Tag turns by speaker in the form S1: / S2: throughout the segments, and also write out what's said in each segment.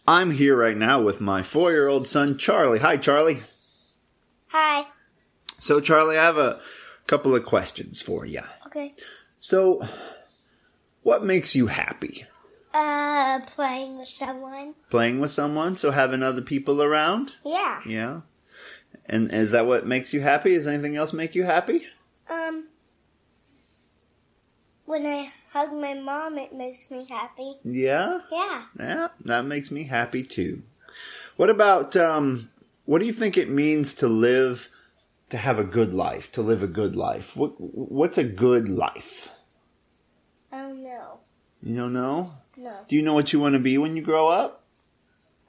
S1: I'm here right now with my 4-year-old son, Charlie. Hi, Charlie.
S2: Hi.
S1: So, Charlie, I have a couple of questions for you.
S2: Okay.
S1: So, what makes you happy?
S2: Playing with someone.
S1: Playing with someone? So having other people around?
S2: Yeah.
S1: Yeah. And is that what makes you happy? Does anything else make you happy?
S2: When I hug my mom, it makes me happy.
S1: Yeah?
S2: Yeah.
S1: Yeah, that makes me happy too. What about, what do you think it means to have a good life, to live a good life? What's a good life?
S2: I don't know.
S1: You don't know?
S2: No.
S1: Do you know what you want to be when you grow up?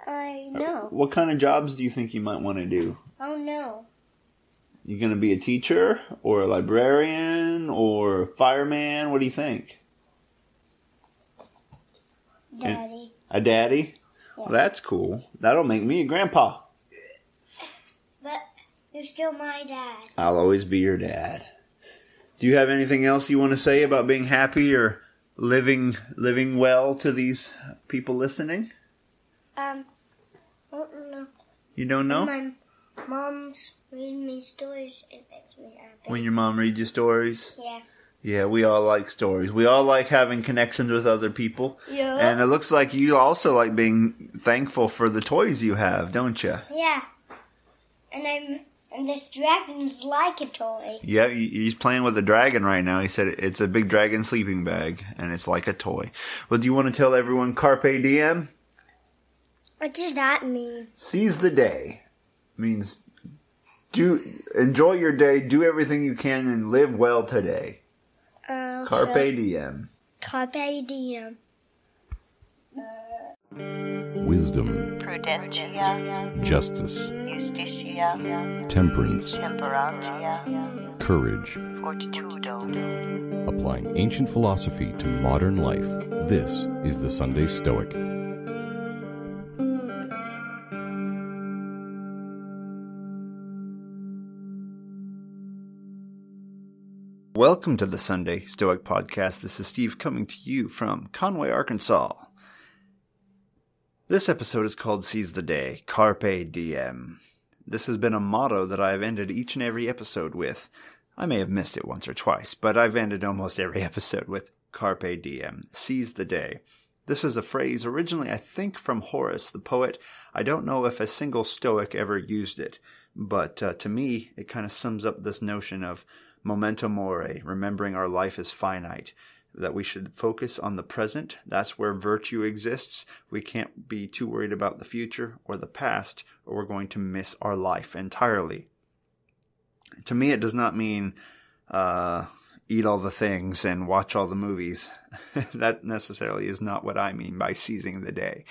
S2: I know.
S1: What kind of jobs do you think you might want to do?
S2: I don't know.
S1: You going to be a teacher or a librarian or a fireman? What do you think?
S2: Daddy.
S1: A daddy?
S2: Yeah.
S1: Well, that's cool. That'll make me a grandpa.
S2: But you're still my dad.
S1: I'll always be your dad. Do you have anything else you want to say about being happy or living well to these people listening?
S2: I don't know.
S1: You don't know?
S2: When my mom's reading me stories, it makes me happy.
S1: When your mom reads you stories?
S2: Yeah.
S1: Yeah, we all like stories. We all like having connections with other people.
S2: Yeah.
S1: And it looks like you also like being thankful for the toys you have, don't you?
S2: Yeah. And this dragon's like a toy.
S1: Yeah, he's playing with a dragon right now. He said it's a big dragon sleeping bag, and it's like a toy. Well, do you want to tell everyone Carpe Diem?
S2: What does that mean?
S1: Seize the day. Means enjoy your day, do everything you can, and live well today. Carpe Diem.
S2: Carpe Diem.
S3: Wisdom,
S4: Prudentia,
S3: justice,
S4: Justitia,
S3: temperance,
S4: Temperantia,
S3: courage.
S4: Fortitudo.
S3: Applying ancient philosophy to modern life, this is the Sunday Stoic.
S1: Welcome to the Sunday Stoic Podcast. This is Steve coming to you from Conway, Arkansas. This episode is called Seize the Day, Carpe Diem. This has been a motto that I have ended each and every episode with. I may have missed it once or twice, but I've ended almost every episode with Carpe Diem, seize the day. This is a phrase originally, I think, from Horace, the poet. I don't know if a single Stoic ever used it, but to me, it kind of sums up this notion of memento mori, remembering our life is finite, that we should focus on the present. That's where virtue exists. We can't be too worried about the future or the past, or we're going to miss our life entirely. To me, it does not mean eat all the things and watch all the movies. That necessarily is not what I mean by seizing the day.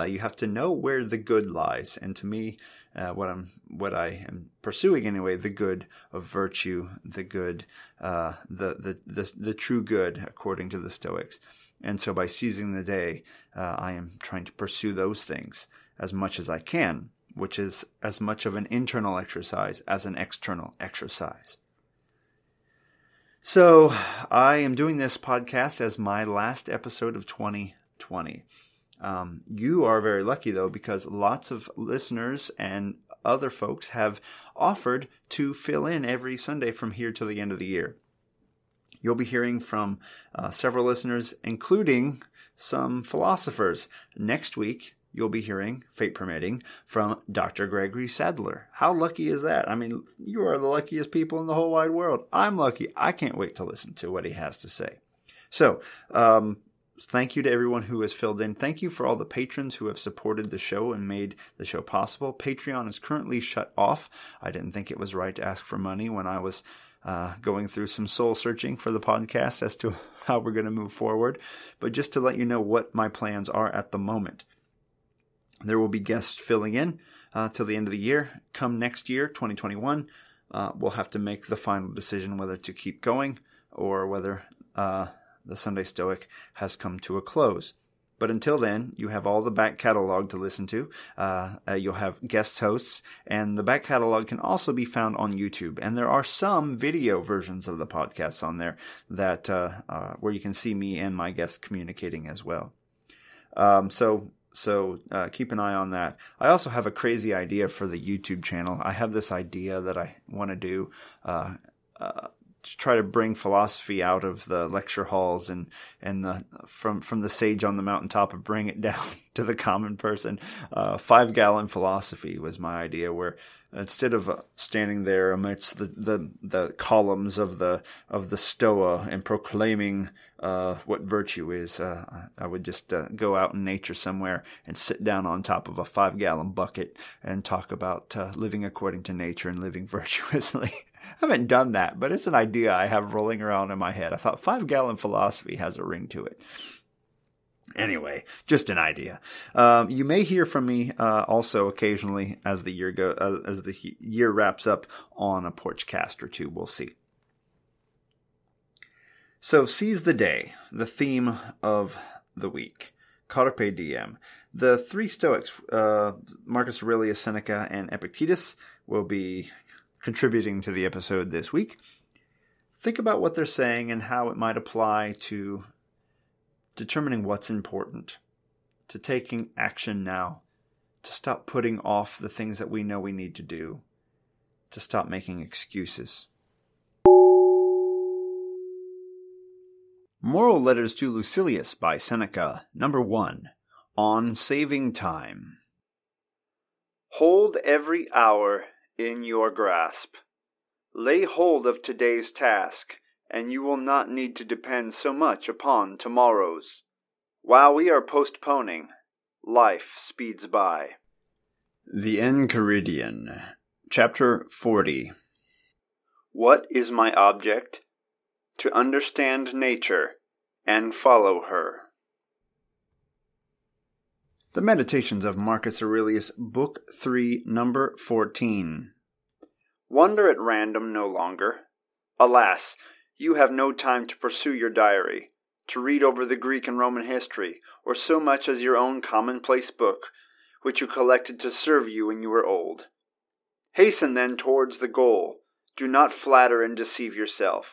S1: You have to know where the good lies, and to me, what I am pursuing anyway, the good of virtue, the good, the true good, according to the Stoics. And so by seizing the day, I am trying to pursue those things as much as I can, which is as much of an internal exercise as an external exercise. So I am doing this podcast as my last episode of 2020. You are very lucky, though, because lots of listeners and other folks have offered to fill in every Sunday from here till the end of the year. You'll be hearing from several listeners, including some philosophers. Next week, you'll be hearing, fate permitting, from Dr. Gregory Sadler. How lucky is that? I mean, you are the luckiest people in the whole wide world. I'm lucky. I can't wait to listen to what he has to say. So, thank you to everyone who has filled in. Thank you for all the patrons who have supported the show and made the show possible. Patreon is currently shut off. I didn't think it was right to ask for money when I was going through some soul searching for the podcast as to how we're going to move forward. But just to let you know what my plans are at the moment. There will be guests filling in till the end of the year. Come next year, 2021, we'll have to make the final decision whether to keep going or whether the Sunday Stoic has come to a close. But until then, you have all the back catalog to listen to. You'll have guest hosts, and the back catalog can also be found on YouTube. And there are some video versions of the podcasts on there that where you can see me and my guests communicating as well. So So keep an eye on that. I also have a crazy idea for the YouTube channel. I have this idea that I want to do to try to bring philosophy out of the lecture halls and from the sage on the mountaintop and bring it down to the common person. 5-gallon philosophy was my idea, where instead of standing there amidst the columns of the Stoa and proclaiming what virtue is, I would just go out in nature somewhere and sit down on top of a 5-gallon bucket and talk about living according to nature and living virtuously. I haven't done that, but it's an idea I have rolling around in my head. I thought 5-gallon philosophy has a ring to it. Anyway, just an idea. You may hear from me also occasionally as the year wraps up on a porchcast or two. We'll see. So, seize the day, the theme of the week. Carpe Diem. The three Stoics, Marcus Aurelius, Seneca, and Epictetus, will be contributing to the episode this week. Think about what they're saying and how it might apply to determining what's important, to taking action now, to stop putting off the things that we know we need to do, to stop making excuses. Moral Letters to Lucilius by Seneca, number 1, On Saving Time. Hold every hour in your grasp. Lay hold of today's task, and you will not need to depend so much upon tomorrow's. While we are postponing, life speeds by. The Enchiridion, Chapter 40. What is my object? To understand nature and follow her. The Meditations of Marcus Aurelius, Book 3, Number 14. Wander at random no longer. Alas, you have no time to pursue your diary, to read over the Greek and Roman history, or so much as your own commonplace book, which you collected to serve you when you were old. Hasten then towards the goal. Do not flatter and deceive yourself.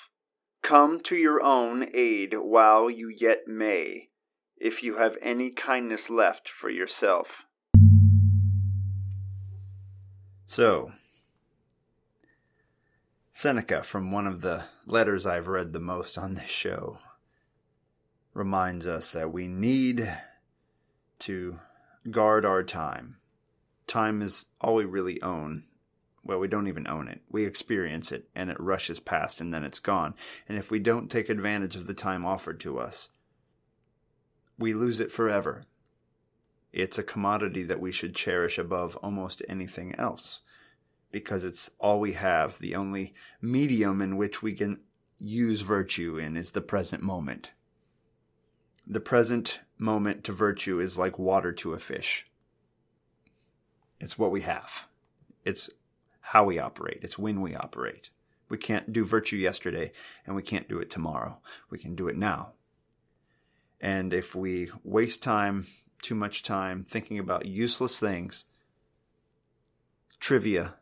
S1: Come to your own aid while you yet may, if you have any kindness left for yourself. So, Seneca, from one of the letters I've read the most on this show, reminds us that we need to guard our time. Time is all we really own. Well, we don't even own it. We experience it, and it rushes past, and then it's gone. And if we don't take advantage of the time offered to us, we lose it forever. It's a commodity that we should cherish above almost anything else, because it's all we have. The only medium in which we can use virtue in is the present moment. The present moment to virtue is like water to a fish. It's what we have. It's how we operate. It's when we operate. We can't do virtue yesterday, and we can't do it tomorrow. We can do it now. And if we waste time, too much time, thinking about useless things, trivia,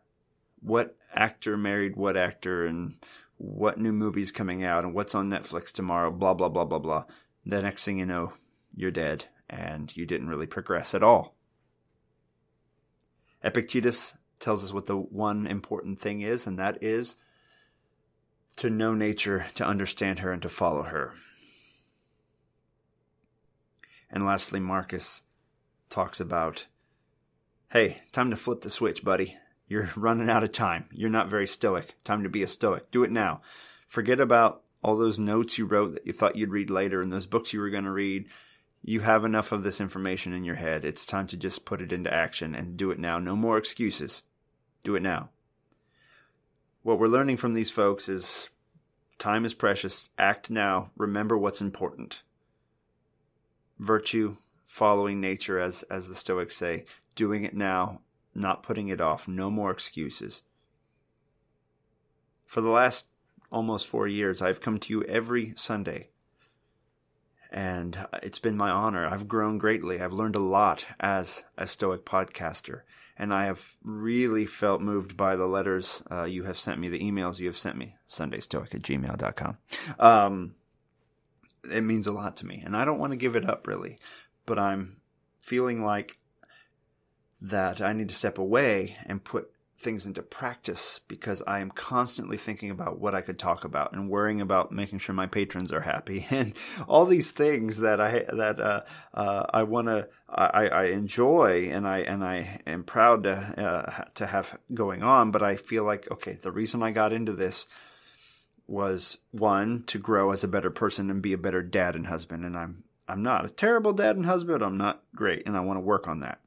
S1: what actor married what actor, and what new movie's coming out, and what's on Netflix tomorrow, blah, blah, blah, blah, blah, the next thing you know, you're dead, and you didn't really progress at all. Epictetus tells us what the one important thing is, and that is to know nature, to understand her, and to follow her. And lastly, Marcus talks about, hey, time to flip the switch, buddy. You're running out of time. You're not very stoic. Time to be a stoic. Do it now. Forget about all those notes you wrote that you thought you'd read later and those books you were going to read. You have enough of this information in your head. It's time to just put it into action and do it now. No more excuses. Do it now. What we're learning from these folks is time is precious. Act now. Remember what's important. Virtue, following nature, as the Stoics say, doing it now, not putting it off, no more excuses. For the last almost 4 years, I've come to you every Sunday, and it's been my honor. I've grown greatly. I've learned a lot as a Stoic podcaster, and I have really felt moved by the letters you have sent me, the emails you have sent me, sundaystoic@gmail.com. It means a lot to me, and I don't want to give it up, really, but I'm feeling like that I need to step away and put things into practice because I am constantly thinking about what I could talk about and worrying about making sure my patrons are happy and all these things that I want to I enjoy and I am proud to have going on. But I feel like, okay, the reason I got into this was, one, to grow as a better person and be a better dad and husband. And I'm not a terrible dad and husband. I'm not great, and I want to work on that.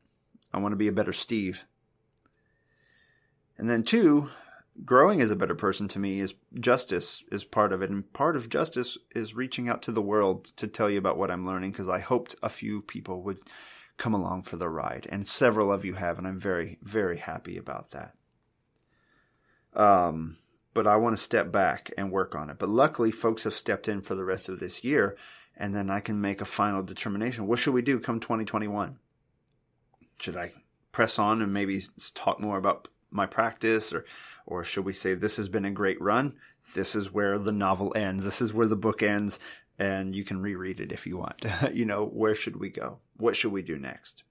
S1: I want to be a better Steve. And then two, growing as a better person to me is justice is part of it. And part of justice is reaching out to the world to tell you about what I'm learning, because I hoped a few people would come along for the ride. And several of you have, and I'm very, very happy about that. But I want to step back and work on it. But luckily, folks have stepped in for the rest of this year, and then I can make a final determination. What should we do come 2021? Should I press on and maybe talk more about my practice, or should we say this has been a great run? This is where the novel ends. This is where the book ends, and you can reread it if you want. Where should we go? What should we do next?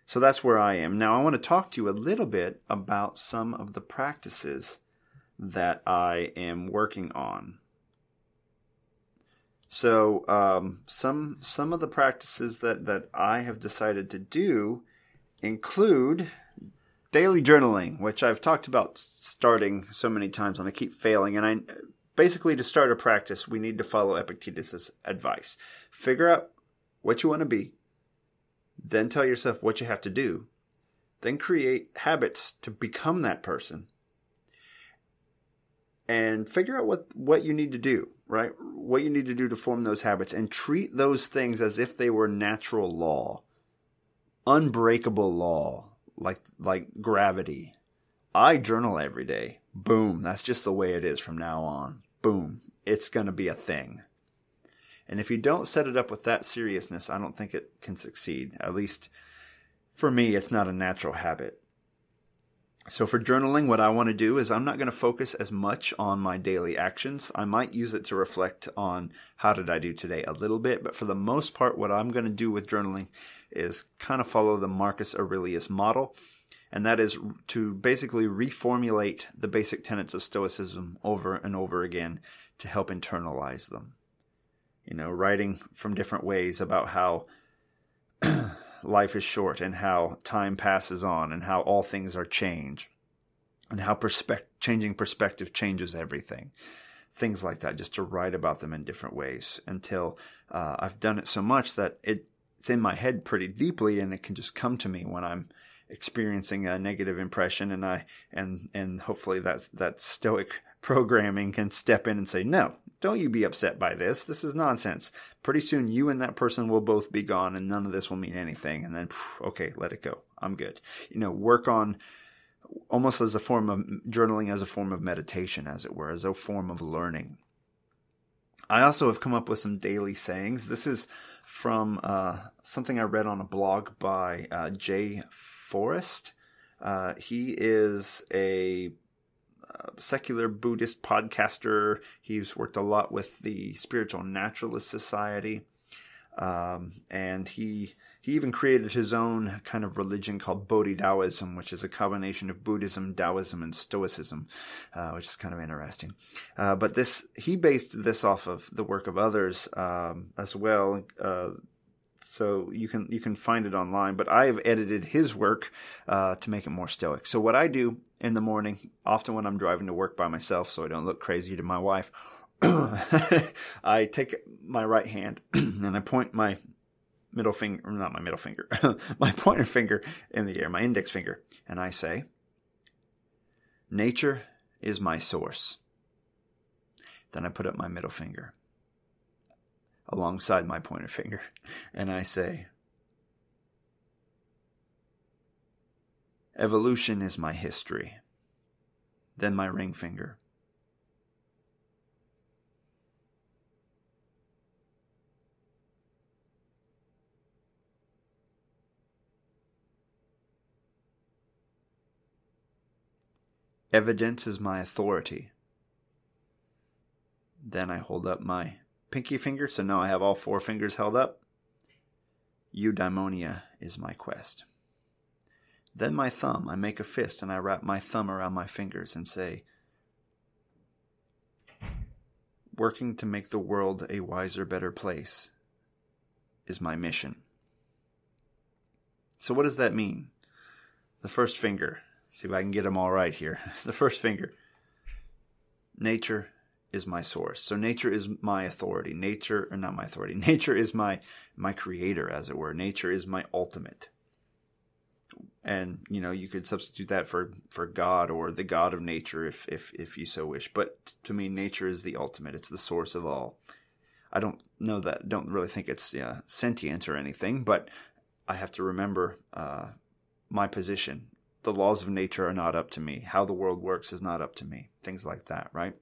S1: So that's where I am. Now I want to talk to you a little bit about some of the practices that I am working on. So some of the practices that I have decided to do include daily journaling, which I've talked about starting so many times and I keep failing. And basically to start a practice, we need to follow Epictetus' advice. Figure out what you want to be, then tell yourself what you have to do, then create habits to become that person. And figure out what you need to do, right? What you need to do to form those habits, and treat those things as if they were natural law, unbreakable law, like gravity. I journal every day. Boom. That's just the way it is from now on. Boom. It's going to be a thing. And if you don't set it up with that seriousness, I don't think it can succeed. At least for me, it's not a natural habit. So for journaling, what I want to do is I'm not going to focus as much on my daily actions. I might use it to reflect on how did I do today a little bit, but for the most part, what I'm going to do with journaling is kind of follow the Marcus Aurelius model, and that is to basically reformulate the basic tenets of Stoicism over and over again to help internalize them. Writing from different ways about how life is short and how time passes on and how all things are change and how changing perspective changes everything. Things like that, just to write about them in different ways until I've done it so much that it's in my head pretty deeply, and it can just come to me when I'm experiencing a negative impression, and hopefully that Stoic programming can step in and say, no, don't you be upset by this. This is nonsense. Pretty soon you and that person will both be gone and none of this will mean anything. And then, okay, let it go. I'm good. Work on almost as a form of journaling, as a form of meditation, as it were, as a form of learning. I also have come up with some daily sayings. This is from something I read on a blog by Jay Forrest. He is a secular Buddhist podcaster. He's worked a lot with the Spiritual Naturalist Society. And he even created his own kind of religion called Bodhisattvism, which is a combination of Buddhism, Taoism, and Stoicism, which is kind of interesting. But he based this off of the work of others as well. So you can find it online, but I have edited his work to make it more stoic. So what I do in the morning, often when I'm driving to work by myself, so I don't look crazy to my wife, I take my right hand and I point my middle finger, not my middle finger, my pointer finger in the air, my index finger, and I say, nature is my source. Then I put up my middle finger alongside my pointer finger, and I say, evolution is my history. Then my ring finger. Evidence is my authority. Then I hold up my pinky finger, so now I have all four fingers held up. Eudaimonia is my quest. Then my thumb, I make a fist and I wrap my thumb around my fingers and say, working to make the world a wiser, better place is my mission. So what does that mean? The first finger. See if I can get them all right here. The first finger. Nature is my source. So nature is my authority. Nature is my creator, as it were. Nature is my ultimate. And, you could substitute that for God or the God of nature if you so wish. But to me, nature is the ultimate. It's the source of all. I don't really think it's sentient or anything, but I have to remember my position. The laws of nature are not up to me. How the world works is not up to me. Things like that, right?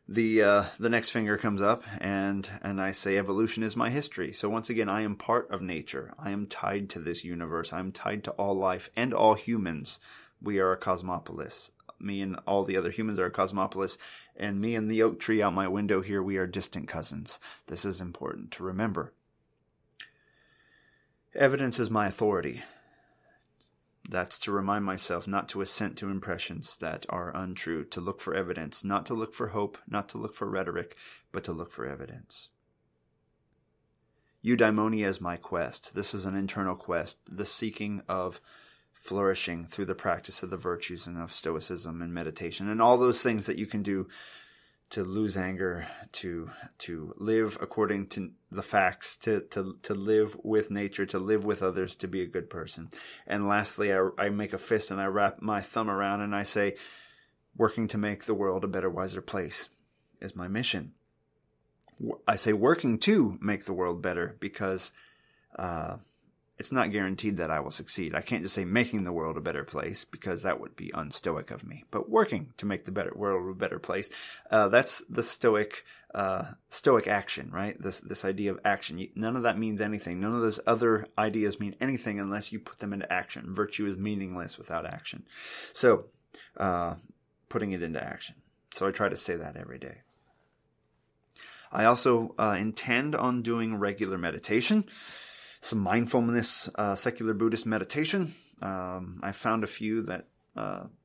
S1: The next finger comes up and I say evolution is my history. So once again, I am part of nature. I am tied to this universe. I'm tied to all life and all humans. We are a cosmopolis. Me and all the other humans are a cosmopolis. And me and the oak tree out my window here, we are distant cousins. This is important to remember. Evidence is my authority. That's to remind myself not to assent to impressions that are untrue, to look for evidence, not to look for hope, not to look for rhetoric, but to look for evidence. Eudaimonia is my quest. This is an internal quest, the seeking of flourishing through the practice of the virtues and of stoicism and meditation and all those things that you can do to lose anger, to live according to the facts, to live with nature, to live with others, to be a good person. And lastly, I make a fist and I wrap my thumb around and I say, working to make the world a better, wiser place is my mission. I say working to make the world better because it's not guaranteed that I will succeed. I can't just say making the world a better place because that would be unstoic of me. But working to make the world a better place, that's the stoic action, right? This idea of action. None of that means anything. None of those other ideas mean anything unless you put them into action. Virtue is meaningless without action. So, putting it into action. So I try to say that every day. I also intend on doing regular meditation. Some mindfulness, secular Buddhist meditation. I found a few that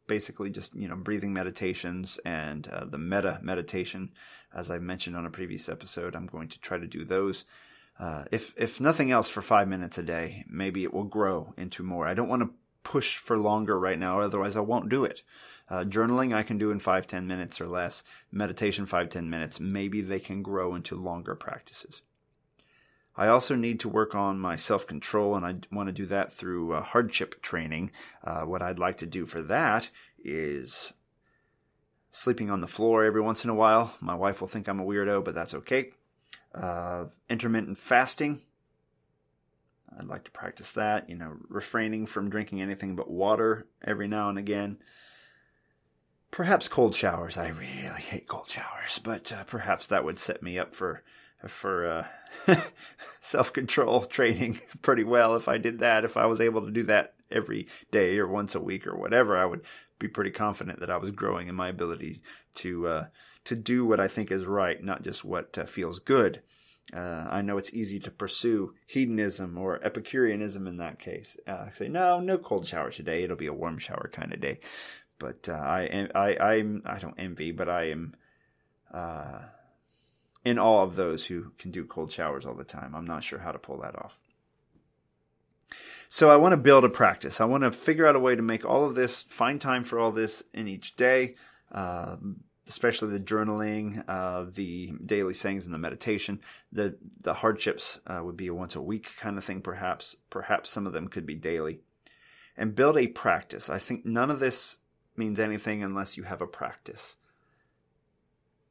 S1: basically just, breathing meditations and the metta meditation, as I mentioned on a previous episode. I'm going to try to do those. If nothing else, for 5 minutes a day, maybe it will grow into more. I don't want to push for longer right now, otherwise I won't do it. Journaling I can do in 5-10 minutes or less. Meditation 5-10 minutes. Maybe they can grow into longer practices. I also need to work on my self-control, and I want to do that through hardship training. What I'd like to do for that is sleeping on the floor every once in a while. My wife will think I'm a weirdo, but that's okay. Intermittent fasting. I'd like to practice that, refraining from drinking anything but water every now and again. Perhaps cold showers. I really hate cold showers, but perhaps that would set me up for self-control training pretty well if I did that. If I was able to do that every day or once a week or whatever, I would be pretty confident that I was growing in my ability to do what I think is right, not just what feels good. I know it's easy to pursue hedonism or Epicureanism in that case. Say, no cold shower today. It'll be a warm shower kind of day. But I don't envy, but I am in awe of those who can do cold showers all the time. I'm not sure how to pull that off. So I want to build a practice. I want to figure out a way to make all of this, find time for all this in each day, especially the journaling, the daily sayings and the meditation. The hardships would be a once a week kind of thing, perhaps. Perhaps some of them could be daily. And build a practice. I think none of this means anything unless you have a practice.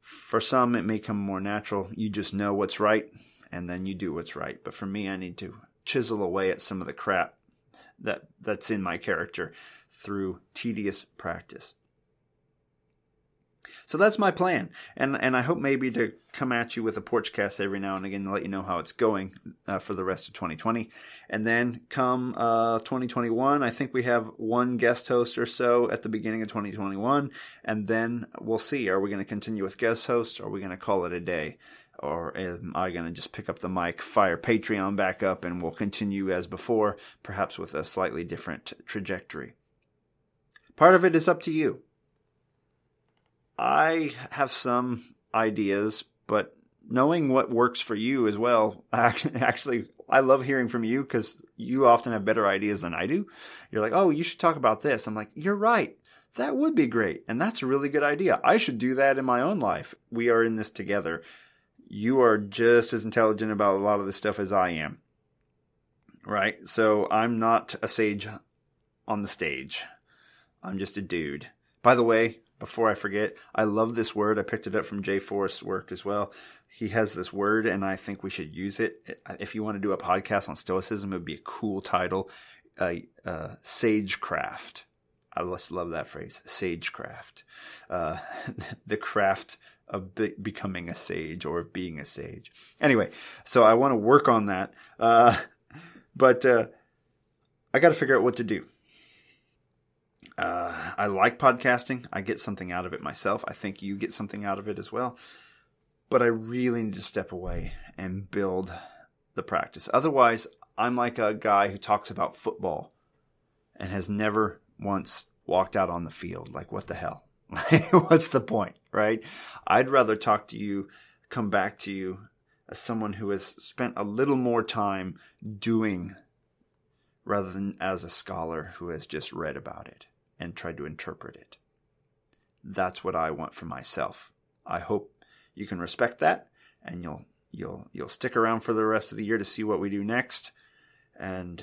S1: For some, it may come more natural. You just know what's right, and then you do what's right. But for me, I need to chisel away at some of the crap that's in my character through tedious practice. So that's my plan. And I hope maybe to come at you with a porchcast every now and again to let you know how it's going for the rest of 2020. And then come 2021, I think we have one guest host or so at the beginning of 2021. And then we'll see. Are we going to continue with guest hosts? Or are we going to call it a day? or am I going to just pick up the mic, fire Patreon back up, and we'll continue as before, perhaps with a slightly different trajectory? Part of it is up to you. I have some ideas, but knowing what works for you as well, actually, I love hearing from you because you often have better ideas than I do. You're like, oh, you should talk about this. I'm like, you're right. That would be great. And that's a really good idea. I should do that in my own life. We are in this together. You are just as intelligent about a lot of this stuff as I am. Right? So I'm not a sage on the stage. I'm just a dude. By the way, before I forget, I love this word. I picked it up from Jay Forrest's work as well. He has this word, and I think we should use it. If you want to do a podcast on Stoicism, it would be a cool title. Sagecraft. I just love that phrase, sagecraft. The craft of becoming a sage or of being a sage. Anyway, so I want to work on that. But I got to figure out what to do. I like podcasting. I get something out of it myself. I think you get something out of it as well. But I really need to step away and build the practice. Otherwise, I'm like a guy who talks about football and has never once walked out on the field. Like, what the hell? What's the point, right? I'd rather talk to you, come back to you as someone who has spent a little more time doing rather than as a scholar who has just read about it and tried to interpret it. That's what I want for myself. I hope you can respect that, and you'll stick around for the rest of the year to see what we do next, and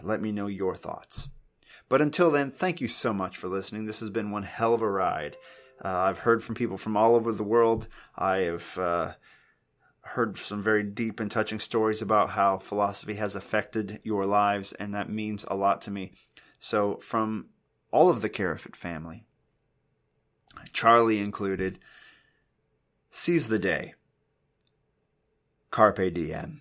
S1: let me know your thoughts. But until then, thank you so much for listening. This has been one hell of a ride. I've heard from people from all over the world. I have heard some very deep and touching stories about how philosophy has affected your lives, and that means a lot to me. So from all of the Carafit family, Charlie included, seize the day. Carpe Diem.